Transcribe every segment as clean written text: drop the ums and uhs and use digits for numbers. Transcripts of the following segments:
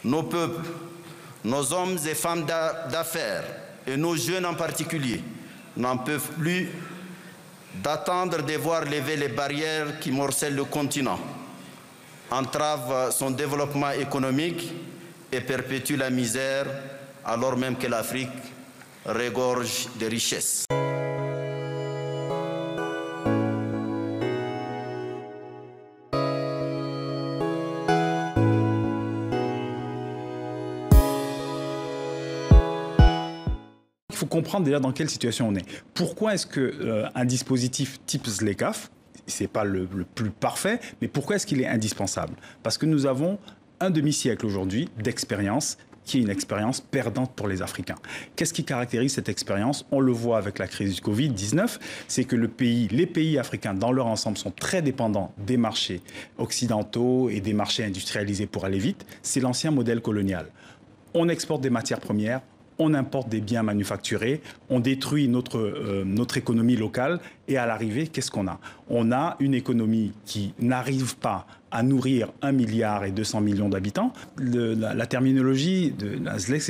Nos peuples, nos hommes et femmes d'affaires, et nos jeunes en particulier, n'en peuvent plus d'attendre de voir lever les barrières qui morcellent le continent, entravent son développement économique et perpétuent la misère, alors même que l'Afrique regorge de richesses. Il faut comprendre déjà dans quelle situation on est. Pourquoi est-ce qu'un dispositif type ZLECAf, ce n'est pas le plus parfait, mais pourquoi est-ce qu'il est indispensable? Parce que nous avons un demi-siècle aujourd'hui d'expérience qui est une expérience perdante pour les Africains. Qu'est-ce qui caractérise cette expérience? On le voit avec la crise du Covid-19, c'est que les pays africains dans leur ensemble sont très dépendants des marchés occidentaux et des marchés industrialisés pour aller vite. C'est l'ancien modèle colonial. On exporte des matières premières, on importe des biens manufacturés, on détruit notre économie locale et à l'arrivée, qu'est-ce qu'on a? On a une économie qui n'arrive pas à nourrir 1,2 milliard d'habitants. La terminologie de la ZLEC,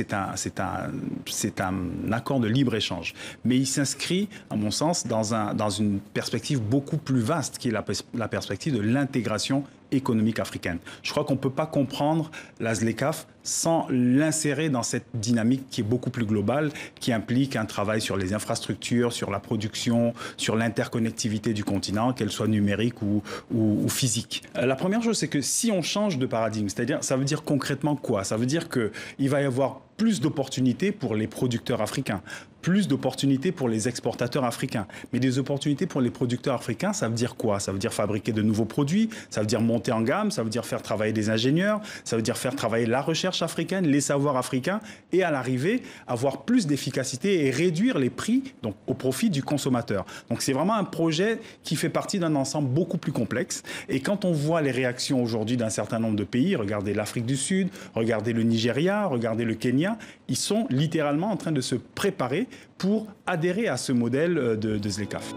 c'est un accord de libre-échange. Mais il s'inscrit, à mon sens, dans une perspective beaucoup plus vaste, qui est la perspective de l'intégration économique africaine. Je crois qu'on ne peut pas comprendre la ZLECAf sans l'insérer dans cette dynamique qui est beaucoup plus globale, qui implique un travail sur les infrastructures, sur la production, sur l'interconnectivité du continent, qu'elle soit numérique ou physique. La première chose, c'est que si on change de paradigme, c'est-à-dire, ça veut dire concrètement quoi? Ça veut dire qu'il va y avoir plus d'opportunités pour les producteurs africains, plus d'opportunités pour les exportateurs africains. Mais des opportunités pour les producteurs africains, ça veut dire quoi? Ça veut dire fabriquer de nouveaux produits, ça veut dire monter en gamme, ça veut dire faire travailler des ingénieurs, ça veut dire faire travailler la recherche africaine, les savoirs africains, et à l'arrivée, avoir plus d'efficacité et réduire les prix donc, au profit du consommateur. Donc c'est vraiment un projet qui fait partie d'un ensemble beaucoup plus complexe. Et quand on voit les réactions aujourd'hui d'un certain nombre de pays, regardez l'Afrique du Sud, regardez le Nigeria, regardez le Kenya, ils sont littéralement en train de se préparer pour adhérer à ce modèle de ZLECAf.